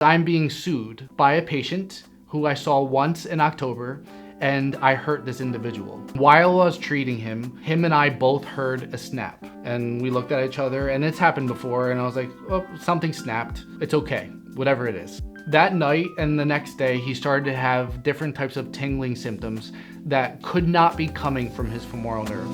I'm being sued by a patient who I saw once in October, and I hurt this individual. While I was treating him and I both heard a snap. And we looked at each other, and it's happened before, and I was like, oh, something snapped. It's okay, whatever it is. That night and the next day, he started to have different types of tingling symptoms that could not be coming from his femoral nerve.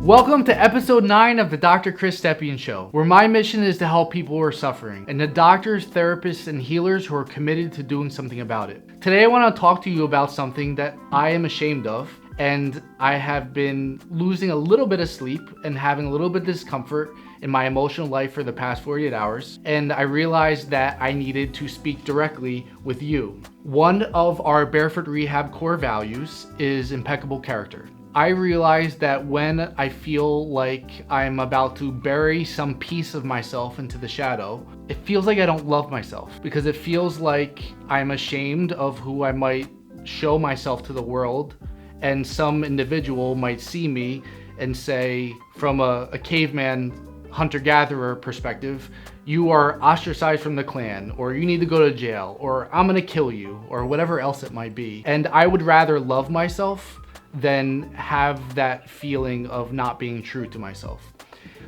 Welcome to episode 9 of the Dr. Chris Stepien Show, where my mission is to help people who are suffering, and the doctors, therapists, and healers who are committed to doing something about it. Today I want to talk to you about something that I am ashamed of, and I have been losing a little bit of sleep and having a little bit of discomfort in my emotional life for the past 48 hours, and I realized that I needed to speak directly with you. One of our Barefoot Rehab core values is impeccable character. I realize that when I feel like I'm about to bury some piece of myself into the shadow, it feels like I don't love myself, because it feels like I'm ashamed of who I might show myself to the world, and some individual might see me and say, from a caveman hunter-gatherer perspective, you are ostracized from the clan, or you need to go to jail, or I'm gonna kill you, or whatever else it might be. And I would rather love myself than have that feeling of not being true to myself.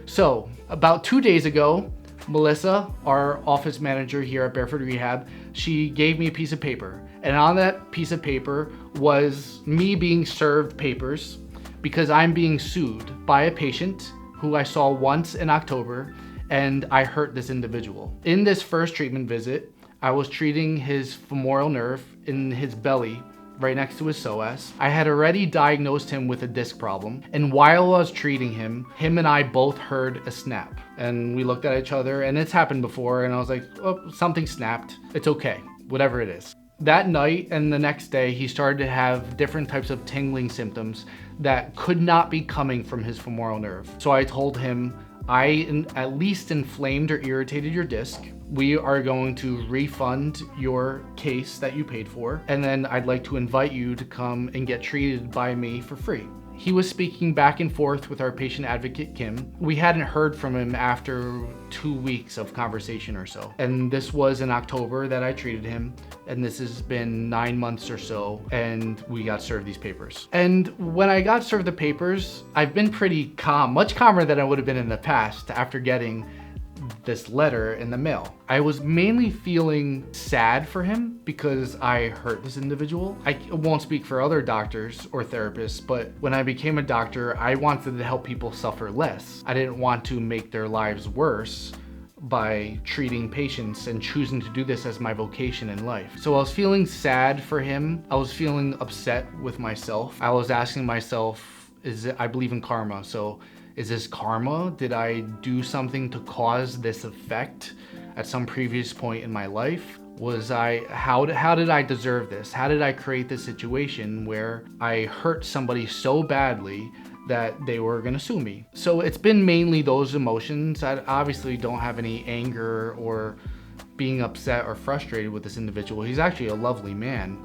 So about 2 days ago, Melissa, our office manager here at Barefoot Rehab, she gave me a piece of paper, and on that piece of paper was me being served papers because I'm being sued by a patient who I saw once in October, and I hurt this individual. In this first treatment visit, I was treating his femoral nerve in his belly right next to his psoas. I had already diagnosed him with a disc problem, and while I was treating him and I both heard a snap. And we looked at each other, and it's happened before, and I was like, oh, something snapped. It's okay, whatever it is. That night and the next day, he started to have different types of tingling symptoms that could not be coming from his femoral nerve. So I told him, I at least inflamed or irritated your disc. We are going to refund your case that you paid for, and then I'd like to invite you to come and get treated by me for free. He was speaking back and forth with our patient advocate, Kim. We hadn't heard from him after 2 weeks of conversation or so. And this was in October that I treated him, and this has been 9 months or so, and we got served these papers. And when I got served the papers, I've been pretty calm, much calmer than I would have been in the past after getting this letter in the mail. I was mainly feeling sad for him because I hurt this individual. I won't speak for other doctors or therapists, but when I became a doctor, I wanted to help people suffer less. I didn't want to make their lives worse by treating patients and choosing to do this as my vocation in life. So I was feeling sad for him. I was feeling upset with myself. I was asking myself, I believe in karma, so is this karma? Did I do something to cause this effect at some previous point in my life? How did I deserve this? How did I create this situation where I hurt somebody so badly that they were gonna sue me? So it's been mainly those emotions. I obviously don't have any anger or being upset or frustrated with this individual. He's actually a lovely man.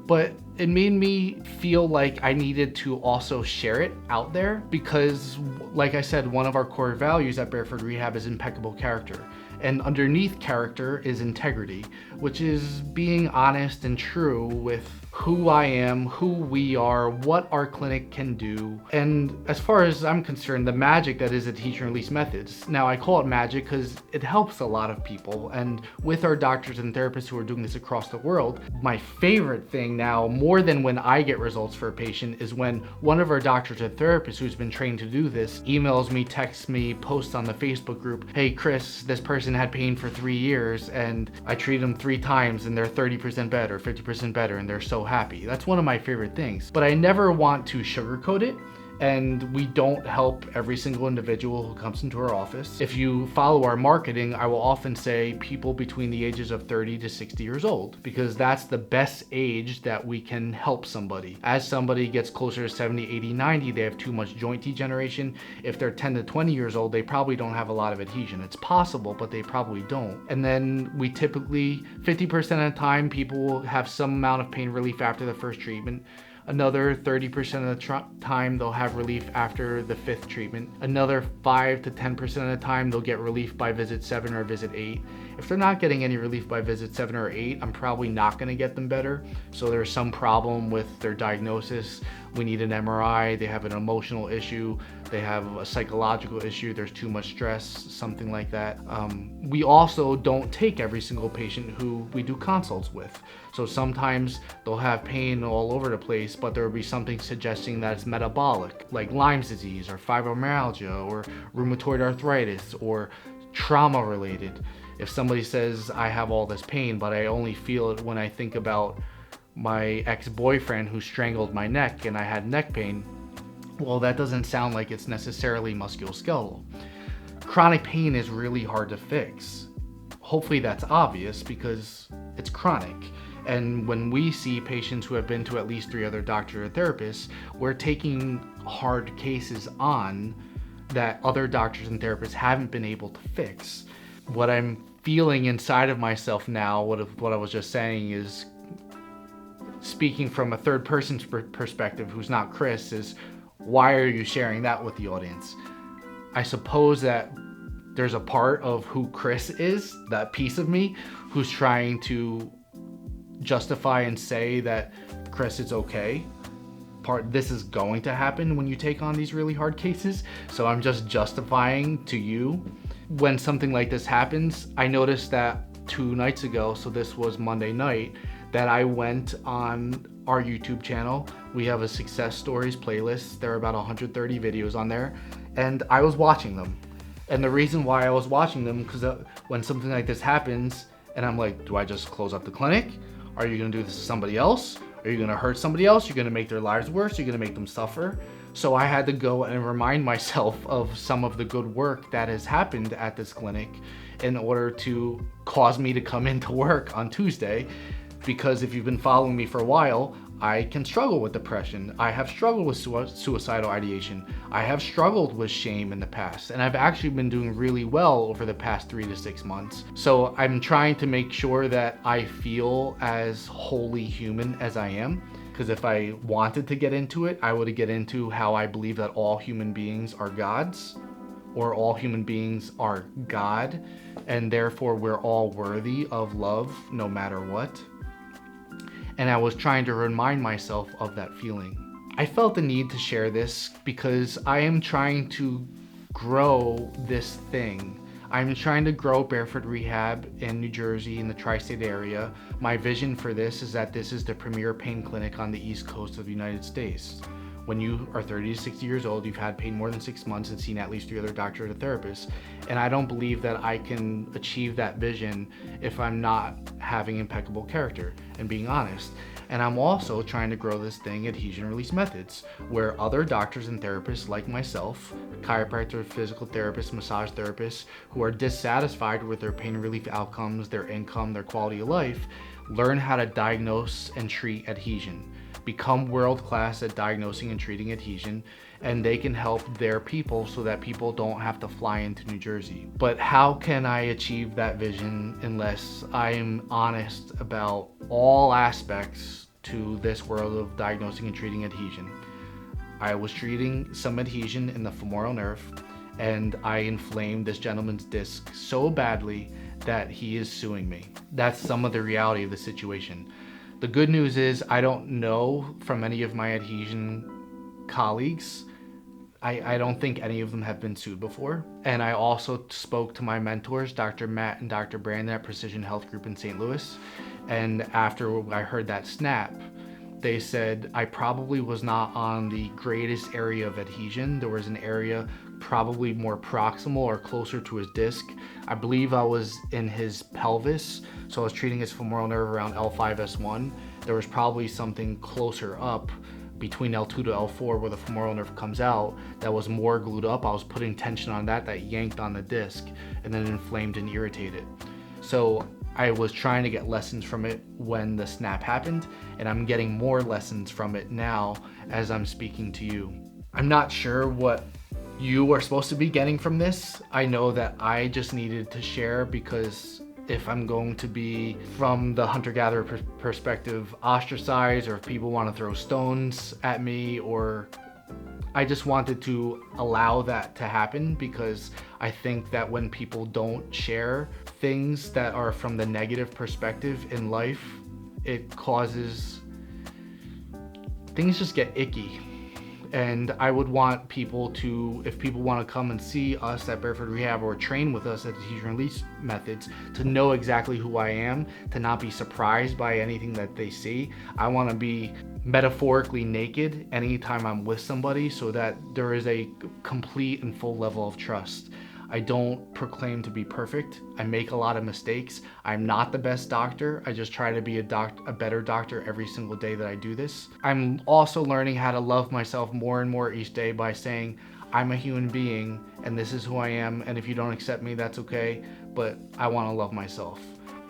But it made me feel like I needed to also share it out there because, like I said, one of our core values at Barefoot Rehab is impeccable character. And underneath character is integrity, which is being honest and true with who I am, who we are, what our clinic can do. And as far as I'm concerned, the magic that is a teacher and release methods. Now I call it magic because it helps a lot of people. And with our doctors and therapists who are doing this across the world, my favorite thing now, more than when I get results for a patient, is when one of our doctors or therapists who's been trained to do this emails me, texts me, posts on the Facebook group, hey Chris, this person had pain for 3 years and I treated them 3 times and they're 30% better, 50% better, and they're so happy. That's one of my favorite things. But I never want to sugarcoat it. and we don't help every single individual who comes into our office. If you follow our marketing, I will often say people between the ages of 30 to 60 years old, because that's the best age that we can help somebody. As somebody gets closer to 70, 80, 90, they have too much joint degeneration. If they're 10 to 20 years old, they probably don't have a lot of adhesion. It's possible, but they probably don't. And then we typically, 50% of the time, people will have some amount of pain relief after the first treatment. Another 30% of the time they'll have relief after the 5th treatment. Another 5 to 10% of the time they'll get relief by visit 7 or visit 8. If they're not getting any relief by visit 7 or 8, I'm probably not going to get them better. So there's some problem with their diagnosis. We need an MRI, they have an emotional issue, they have a psychological issue, there's too much stress, something like that. We also don't take every single patient who we do consults with. So sometimes they'll have pain all over the place, but there will be something suggesting that it's metabolic, like Lyme's disease or fibromyalgia or rheumatoid arthritis or trauma related. If somebody says, I have all this pain, but I only feel it when I think about my ex-boyfriend who strangled my neck and I had neck pain, well, that doesn't sound like it's necessarily musculoskeletal. Chronic pain is really hard to fix. Hopefully that's obvious because it's chronic. And when we see patients who have been to at least 3 other doctors or therapists, we're taking hard cases on that other doctors and therapists haven't been able to fix. What I'm feeling inside of myself now, what I was just saying is, speaking from a third person's perspective who's not Chris, is why are you sharing that with the audience? I suppose that there's a part of who Chris is, that piece of me, who's trying to justify and say that, Chris, it's okay. This is going to happen when you take on these really hard cases. So I'm just justifying to you when something like this happens. I noticed that 2 nights ago, so this was Monday night, that I went on our YouTube channel. We have a success stories playlist. There are about 130 videos on there, and I was watching them. And the reason why I was watching them, because when something like this happens, and I'm like, do I just close up the clinic? Are you gonna do this to somebody else? Are you gonna hurt somebody else? You're gonna make their lives worse? You're gonna make them suffer? So I had to go and remind myself of some of the good work that has happened at this clinic in order to cause me to come into work on Tuesday. Because if you've been following me for a while, I can struggle with depression. I have struggled with suicidal ideation. I have struggled with shame in the past, and I've actually been doing really well over the past 3 to 6 months. So I'm trying to make sure that I feel as wholly human as I am. Because if I wanted to get into it, I would get into how I believe that all human beings are gods, or all human beings are God, and therefore we're all worthy of love no matter what. And I was trying to remind myself of that feeling. I felt the need to share this because I am trying to grow this thing. I'm trying to grow Barefoot Rehab in New Jersey, in the tri-state area. My vision for this is that this is the premier pain clinic on the East Coast of the United States. When you are 30 to 60 years old, you've had pain more than 6 months and seen at least 3 other doctors or therapists. And I don't believe that I can achieve that vision if I'm not having impeccable character and being honest. And I'm also trying to grow this thing, adhesion release methods, where other doctors and therapists like myself, chiropractor, physical therapists, massage therapists, who are dissatisfied with their pain relief outcomes, their income, their quality of life, learn how to diagnose and treat adhesion. Become world-class at diagnosing and treating adhesion, and they can help their people so that people don't have to fly into New Jersey. But how can I achieve that vision unless I'm honest about all aspects to this world of diagnosing and treating adhesion? I was treating some adhesion in the femoral nerve, and I inflamed this gentleman's disc so badly that he is suing me. That's some of the reality of the situation. The good news is I don't know from any of my adhesion colleagues. I don't think any of them have been sued before. And I also spoke to my mentors, Dr. Matt and Dr. Brandon at Precision Health Group in St. Louis. And after I heard that snap, they said I probably was not on the greatest area of adhesion. There was an area probably more proximal or closer to his disc. I believe I was in his pelvis, so I was treating his femoral nerve around L5-S1. There was probably something closer up between L2 to L4 where the femoral nerve comes out that was more glued up. I was putting tension on that yanked on the disc and then inflamed and irritated. So I was trying to get lessons from it when the snap happened, and I'm getting more lessons from it now as I'm speaking to you. I'm not sure what you are supposed to be getting from this. I know that I just needed to share because if I'm going to be, from the hunter-gatherer perspective, ostracized, or if people want to throw stones at me, or I just wanted to allow that to happen, because I think that when people don't share things that are from the negative perspective in life, it causes things just get icky. And I would want people to, if people want to come and see us at Barefoot Rehab or train with us at the Teach and Release methods, to know exactly who I am, to not be surprised by anything that they see. I want to be metaphorically naked anytime I'm with somebody, so that there is a complete and full level of trust. I don't proclaim to be perfect. I make a lot of mistakes. I'm not the best doctor. I just try to be a better doctor every single day that I do this. I'm also learning how to love myself more and more each day by saying, I'm a human being and this is who I am, and if you don't accept me, that's okay, but I want to love myself.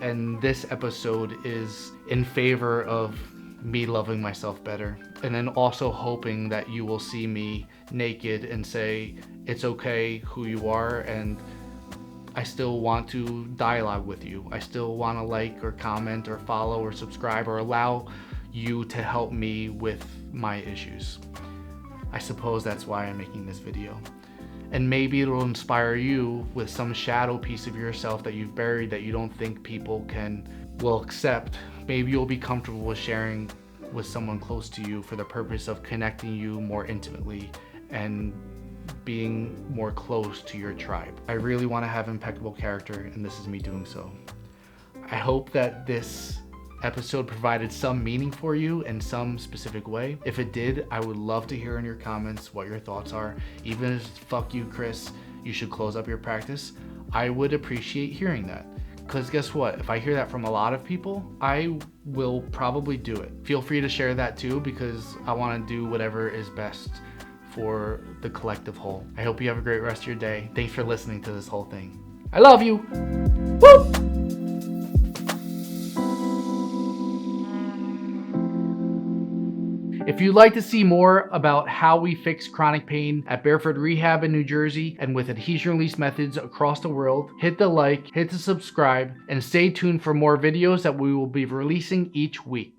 And this episode is in favor of me loving myself better, and then also hoping that you will see me naked and say, it's okay who you are, and I still want to dialogue with you. I still want to like or comment or follow or subscribe, or allow you to help me with my issues. I suppose that's why I'm making this video. And maybe it'll inspire you with some shadow piece of yourself that you've buried that you don't think people will accept. Maybe you'll be comfortable with sharing with someone close to you for the purpose of connecting you more intimately and being more close to your tribe. I really want to have impeccable character, and this is me doing so. I hope that this episode provided some meaning for you in some specific way. If it did, I would love to hear in your comments what your thoughts are. Even if fuck you, Chris, you should close up your practice, I would appreciate hearing that. Because guess what? If I hear that from a lot of people, I will probably do it. Feel free to share that too, because I want to do whatever is best for the collective whole. I hope you have a great rest of your day. Thanks for listening to this whole thing. I love you. Woo! If you'd like to see more about how we fix chronic pain at Barefoot Rehab in New Jersey and with adhesion release methods across the world, hit the like, hit the subscribe, and stay tuned for more videos that we will be releasing each week.